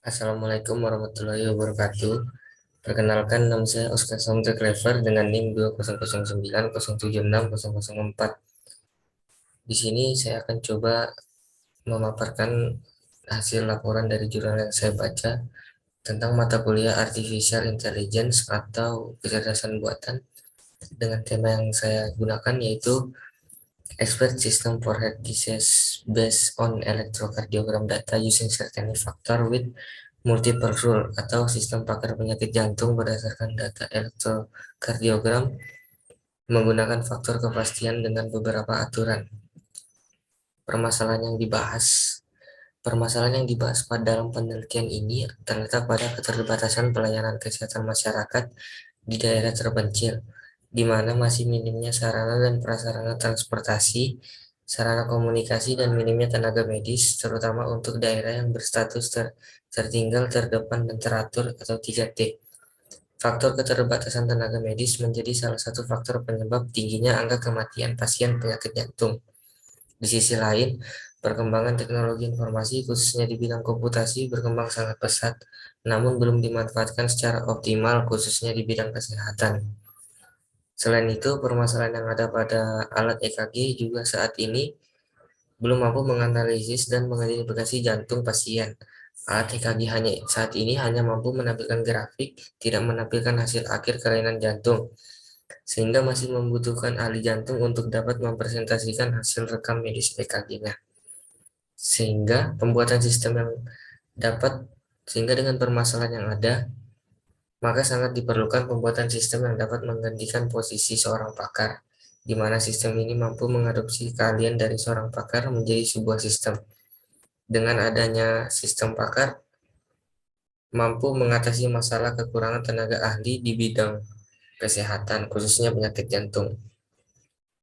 Assalamualaikum warahmatullahi wabarakatuh. Perkenalkan, nama saya Oscar Samter Clever dengan NIM 2009076004. Di sini saya akan coba memaparkan hasil laporan dari jurnal yang saya baca tentang mata kuliah Artificial Intelligence atau kecerdasan buatan dengan tema yang saya gunakan yaitu Expert System for Heart Disease based on electrocardiogram data using certain factor with multiple rule atau sistem pakar penyakit jantung berdasarkan data elektrokardiogram menggunakan faktor kepastian dengan beberapa aturan. Permasalahan yang dibahas Permasalahan yang dibahas pada dalam penelitian ini terletak pada keterbatasan pelayanan kesehatan masyarakat di daerah terpencil, di mana masih minimnya sarana dan prasarana transportasi, sarana komunikasi, dan minimnya tenaga medis, terutama untuk daerah yang berstatus tertinggal, terdepan, dan teratur atau 3T. Faktor keterbatasan tenaga medis menjadi salah satu faktor penyebab tingginya angka kematian pasien penyakit jantung. Di sisi lain, perkembangan teknologi informasi, khususnya di bidang komputasi, berkembang sangat pesat, namun belum dimanfaatkan secara optimal, khususnya di bidang kesehatan. Selain itu, permasalahan yang ada pada alat EKG juga saat ini belum mampu menganalisis dan mengidentifikasi jantung pasien. Alat EKG saat ini hanya mampu menampilkan grafik, tidak menampilkan hasil akhir kelainan jantung, sehingga masih membutuhkan ahli jantung untuk dapat mempresentasikan hasil rekam medis EKG-nya. Sehingga pembuatan sistem yang dapat, sehingga dengan permasalahan yang ada, maka sangat diperlukan pembuatan sistem yang dapat menggantikan posisi seorang pakar, di mana sistem ini mampu mengadopsi keahlian dari seorang pakar menjadi sebuah sistem. Dengan adanya sistem pakar, mampu mengatasi masalah kekurangan tenaga ahli di bidang kesehatan, khususnya penyakit jantung.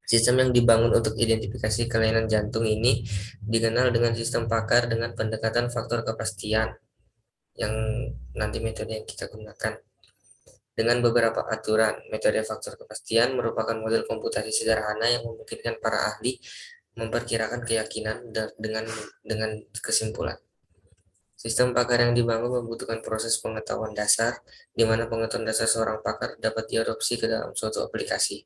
Sistem yang dibangun untuk identifikasi kelainan jantung ini dikenal dengan sistem pakar dengan pendekatan faktor kepastian, yang nanti metode yang kita gunakan. Dengan beberapa aturan, metode faktor kepastian merupakan model komputasi sederhana yang memungkinkan para ahli memperkirakan keyakinan dengan kesimpulan. Sistem pakar yang dibangun membutuhkan proses pengetahuan dasar, di mana pengetahuan dasar seorang pakar dapat diadopsi ke dalam suatu aplikasi.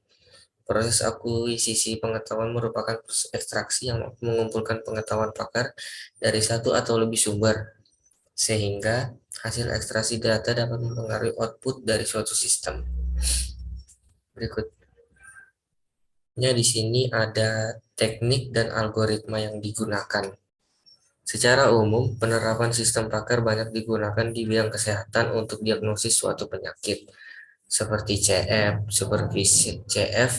Proses akuisisi pengetahuan merupakan proses ekstraksi yang mengumpulkan pengetahuan pakar dari satu atau lebih sumber, sehingga hasil ekstraksi data dapat mempengaruhi output dari suatu sistem. Berikutnya di sini ada teknik dan algoritma yang digunakan. Secara umum, penerapan sistem pakar banyak digunakan di bidang kesehatan untuk diagnosis suatu penyakit, seperti supervised CF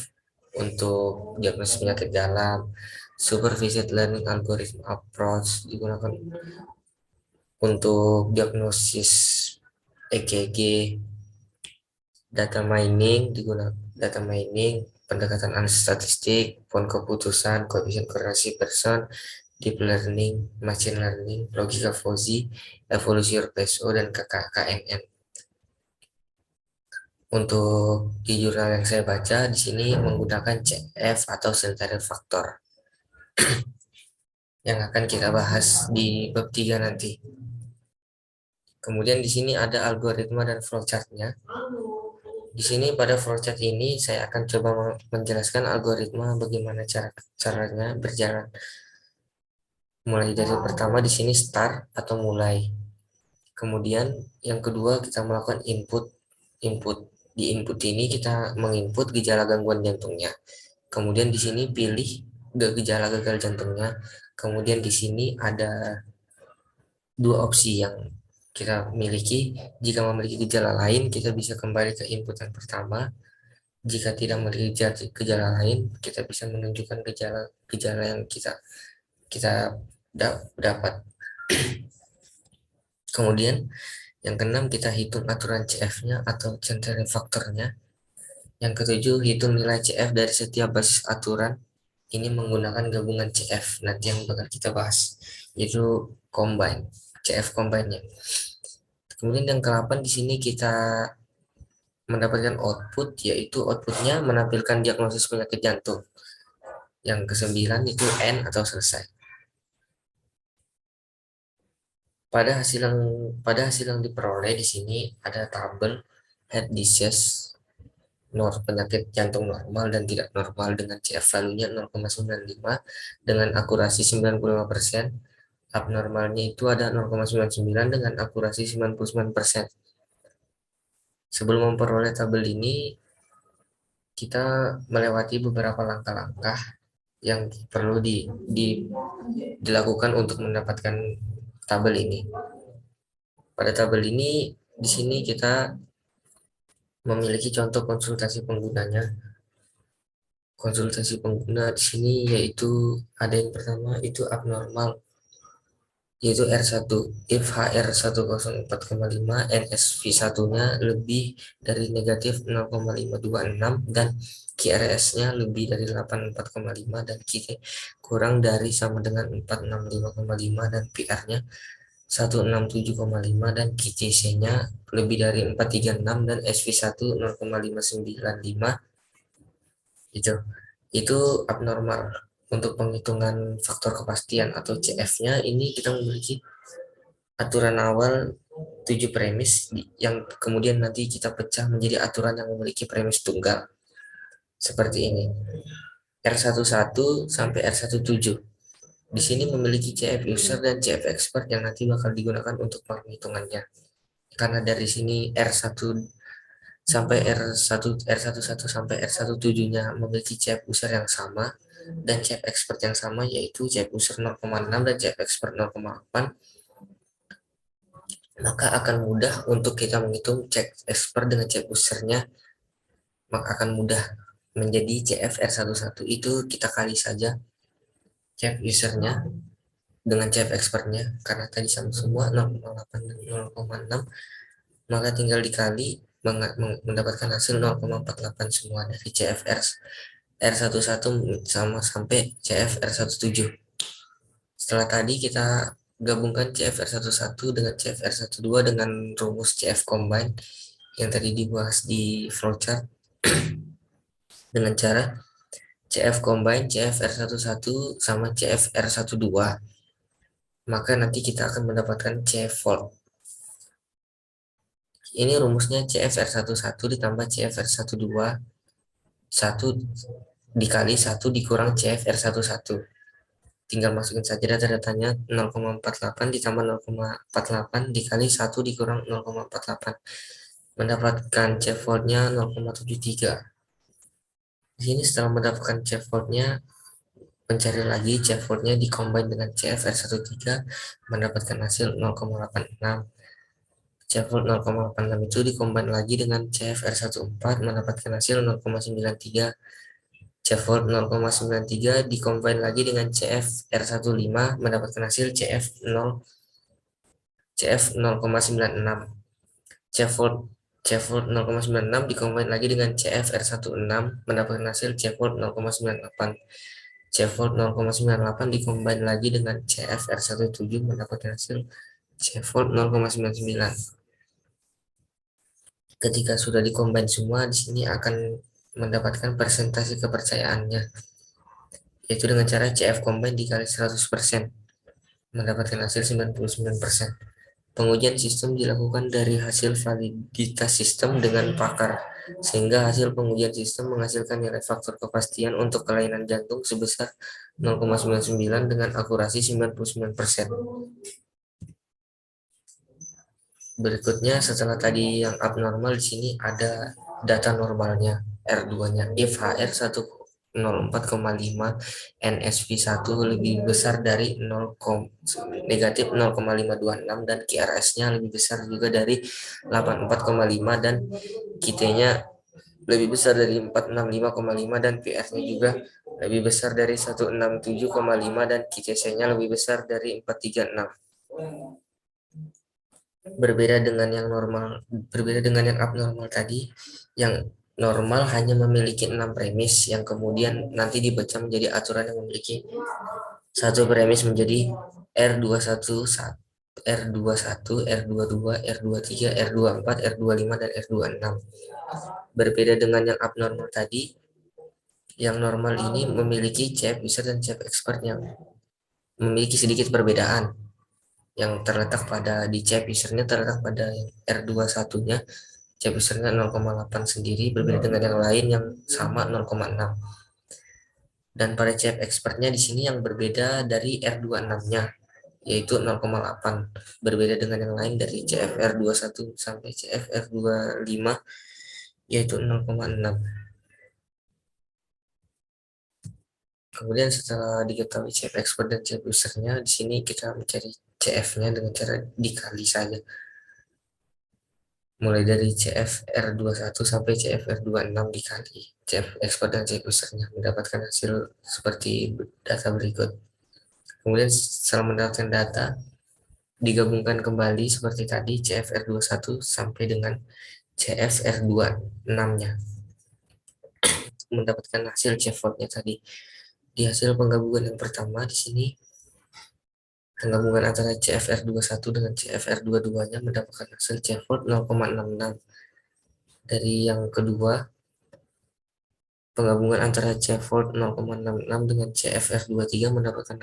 untuk diagnosis penyakit dalam, supervised learning algorithm approach digunakan untuk diagnosis EKG, data mining, pendekatan analisis statistik, pohon keputusan, koefisien korelasi person, deep learning, machine learning, logika fuzzy, evolusi RPSO, dan KKNN. Untuk di jurnal yang saya baca di sini menggunakan CF atau central factor yang akan kita bahas di bab 3 nanti. Kemudian di sini ada algoritma dan flowchart-nya. Di sini pada flowchart ini saya akan coba menjelaskan algoritma bagaimana caranya berjalan. Mulai dari pertama di sini start atau mulai. Kemudian yang kedua kita melakukan input. Di input ini kita menginput gejala gangguan jantungnya. Kemudian di sini pilih gejala gagal jantungnya. Kemudian di sini ada dua opsi yang kita miliki. Jika memiliki gejala lain, kita bisa kembali ke input yang pertama. Jika tidak memiliki gejala lain, kita bisa menunjukkan gejala yang kita dapat. Kemudian yang keenam, kita hitung aturan CF-nya atau centering factor-nya. Yang ketujuh, hitung nilai CF dari setiap basis aturan. Ini menggunakan gabungan CF, nanti yang bakal kita bahas, yaitu CF combine-nya. Kemudian yang ke-8 di sini kita mendapatkan output, yaitu outputnya menampilkan diagnosis penyakit jantung. Yang ke-9 itu N atau selesai. Pada hasil yang diperoleh di sini ada tabel heart disease, penyakit jantung normal dan tidak normal dengan CF value-nya 0,95 dengan akurasi 95%. Abnormalnya itu ada 0,99 dengan akurasi 99%. Sebelum memperoleh tabel ini, kita melewati beberapa langkah-langkah yang perlu dilakukan untuk mendapatkan tabel ini. Pada tabel ini, di sini kita memiliki contoh konsultasi penggunanya. Konsultasi pengguna di sini yaitu ada yang pertama itu abnormal, yaitu R1, if HR104,5 NSV1-nya lebih dari negatif 0,526 dan QRS-nya lebih dari 84,5 dan QT kurang dari sama dengan 465,5 dan PR-nya 167,5 dan QTC-nya lebih dari 436 dan SV1 0,595 gitu. Itu abnormal. Untuk penghitungan faktor kepastian atau CF-nya ini kita memiliki aturan awal 7 premis yang kemudian nanti kita pecah menjadi aturan yang memiliki premis tunggal. Seperti ini. R11 sampai R17. Di sini memiliki CF user dan CF expert yang nanti bakal digunakan untuk penghitungannya. Karena dari sini R1 sampai R1 R11 sampai R17-nya memiliki CF user yang sama dan CF expert yang sama, yaitu CF user 0,6 dan CF expert 0,8, maka akan mudah untuk kita menghitung CF expert dengan CF usernya, maka akan mudah menjadi CF R11 itu kita kali saja CF usernya dengan CF expertnya, karena tadi sama semua 0,8 dan 0,6, maka tinggal dikali mendapatkan hasil 0,48 semua dari CFR R11 sama sampai CFR 17. Setelah tadi kita gabungkan CFR 11 dengan CFR 12 dengan rumus CF combine yang tadi dibahas di flowchart dengan cara CF combine CFR 11 sama CFR 12, maka nanti kita akan mendapatkan CF volt. Ini rumusnya CFR 11 ditambah CFR 12 1 dikali 1 dikurang CFR 11. Tinggal masukin saja data-datanya, 0,48 ditambah 0,48 dikali 1 dikurang 0,48. Mendapatkan CF voltnya 0,73. Di sini setelah mendapatkan CF voltnya, mencari lagi CF voltnya dikombin dengan CFR 13 mendapatkan hasil 0,86. CF volt 0,86 itu dikombin lagi dengan CFR 14 mendapatkan hasil 0,93. CF volt 0,93 dikombin lagi dengan CF R15 mendapatkan hasil CF 0 CF 0,96. CF volt 0,96 dikombin lagi dengan CF R16 mendapatkan hasil CF volt 0,98. CF volt 0,98 dikombin lagi dengan CF R17 mendapatkan hasil CF volt 0,99. Ketika sudah dikombin semua, di sini akan mendapatkan persentase kepercayaannya, yaitu dengan cara CF combine dikali 100%, mendapatkan hasil 99%. Pengujian sistem dilakukan dari hasil validitas sistem dengan pakar, sehingga hasil pengujian sistem menghasilkan nilai faktor kepastian untuk kelainan jantung sebesar 0,99 dengan akurasi 99%. Berikutnya, setelah tadi yang abnormal, di sini ada data normalnya, R2-nya. If HR 104,5 NSV1 lebih besar dari 0, negatif 0,526 dan QRS-nya lebih besar juga dari 84,5 dan QT-nya lebih besar dari 465,5 dan PR-nya juga lebih besar dari 167,5 dan QTC-nya lebih besar dari 436. Berbeda dengan yang abnormal tadi, yang normal hanya memiliki 6 premis yang kemudian nanti dibaca menjadi aturan yang memiliki satu premis menjadi R21, R21, R22, R23, R24, R25, dan R26. Berbeda dengan yang abnormal tadi, yang normal ini memiliki CF user dan CF expert yang memiliki sedikit perbedaan. yang terletak pada di chip usernya terletak pada yang R21-nya, chip usernya 0,8 sendiri berbeda dengan yang lain yang sama 0,6. Dan pada chip expertnya di sini yang berbeda dari R26-nya yaitu 0,8 berbeda dengan yang lain dari CFR21 sampai CFR25 yaitu 0,6. Kemudian setelah diketahui CF expert dan CF usernya, di sini kita mencari CF-nya dengan cara dikali saja. Mulai dari CFR21 sampai CFR26 dikali CF expert dan CF usernya mendapatkan hasil seperti data berikut. Kemudian setelah mendapatkan data, digabungkan kembali seperti tadi CFR21 sampai dengan CFR26-nya mendapatkan hasil CFOT-nya tadi. Di hasil penggabungan yang pertama di sini penggabungan antara CFR21 dengan CFR22-nya mendapatkan hasil CFOT 0,66. Dari yang kedua, penggabungan antara CFOT 0,66 dengan CFR23 mendapatkan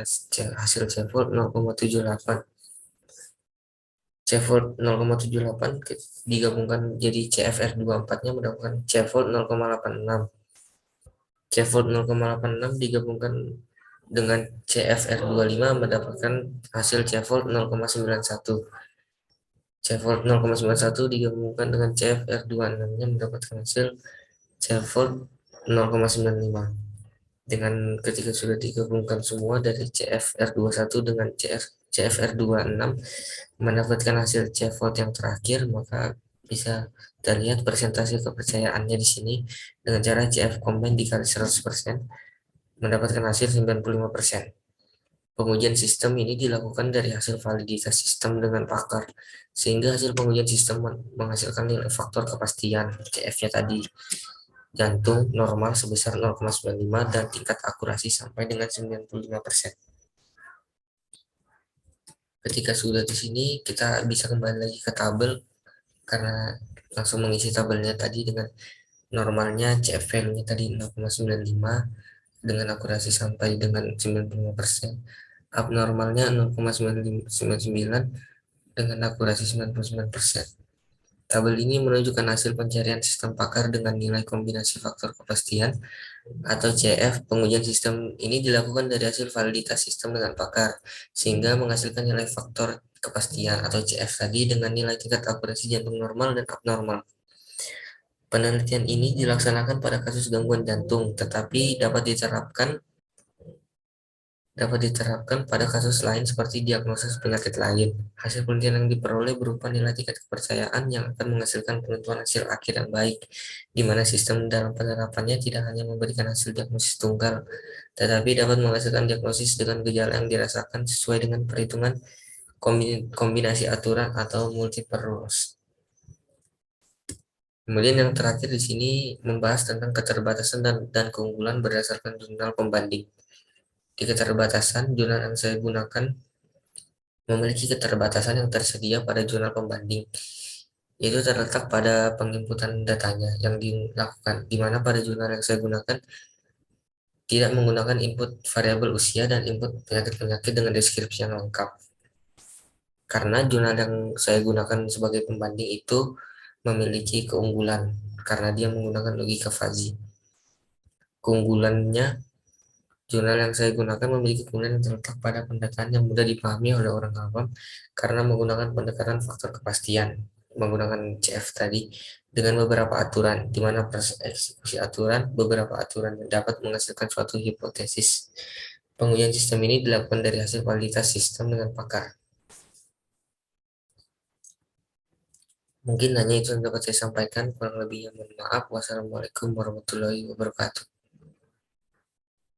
hasil CFOT 0,78. CFOT 0,78 digabungkan jadi CFR24-nya mendapatkan CFOT 0,86. CFOT 0,86 digabungkan dengan CFR25 mendapatkan hasil CFOT 0,91. CFOT 0,91 digabungkan dengan CFR26-nya mendapatkan hasil CFOT 0,95. Dengan ketika sudah digabungkan semua dari CFR21 dengan CFR26 mendapatkan hasil CFOT yang terakhir, maka bisa kita lihat persentase kepercayaannya di sini dengan cara CF combine dikali 100% mendapatkan hasil 95%. Pengujian sistem ini dilakukan dari hasil validitas sistem dengan pakar, sehingga hasil pengujian sistem menghasilkan nilai faktor kepastian CF-nya tadi jantung normal sebesar 0,95 dan tingkat akurasi sampai dengan 95%. Ketika sudah di sini, kita bisa kembali lagi ke tabel karena langsung mengisi tabelnya tadi dengan normalnya CF value-nya tadi 0,95 dengan akurasi sampai dengan 95%, abnormalnya 0,999 dengan akurasi 99%. Tabel ini menunjukkan hasil pencarian sistem pakar dengan nilai kombinasi faktor kepastian atau CF. Pengujian sistem ini dilakukan dari hasil validitas sistem dengan pakar, sehingga menghasilkan nilai faktor kepastian atau CF tadi dengan nilai tingkat akurasi jantung normal dan abnormal. Penelitian ini dilaksanakan pada kasus gangguan jantung, tetapi dapat diterapkan pada kasus lain seperti diagnosis penyakit lain. Hasil penelitian yang diperoleh berupa nilai tingkat kepercayaan yang akan menghasilkan penentuan hasil akhir yang baik, di mana sistem dalam penerapannya tidak hanya memberikan hasil diagnosis tunggal, tetapi dapat menghasilkan diagnosis dengan gejala yang dirasakan sesuai dengan perhitungan kombinasi aturan atau multiple rules. Kemudian yang terakhir di sini membahas tentang keterbatasan dan keunggulan berdasarkan jurnal pembanding. Di keterbatasan, jurnal yang saya gunakan memiliki keterbatasan yang tersedia pada jurnal pembanding, yaitu terletak pada penginputan datanya yang dilakukan, di mana pada jurnal yang saya gunakan tidak menggunakan input variabel usia dan input penyakit-penyakit dengan deskripsi yang lengkap. Karena jurnal yang saya gunakan sebagai pembanding itu memiliki keunggulan, karena dia menggunakan logika fuzzy. Keunggulannya, jurnal yang saya gunakan memiliki keunggulan yang terletak pada pendataan yang mudah dipahami oleh orang awam karena menggunakan pendekatan faktor kepastian, menggunakan CF tadi dengan beberapa aturan, di mana proses eksekusi aturan, beberapa aturan yang dapat menghasilkan suatu hipotesis. Pengujian sistem ini dilakukan dari hasil validitas sistem dengan pakar. Mungkin hanya itu yang dapat saya sampaikan, kurang lebihnya mohon maaf. Wassalamualaikum warahmatullahi wabarakatuh.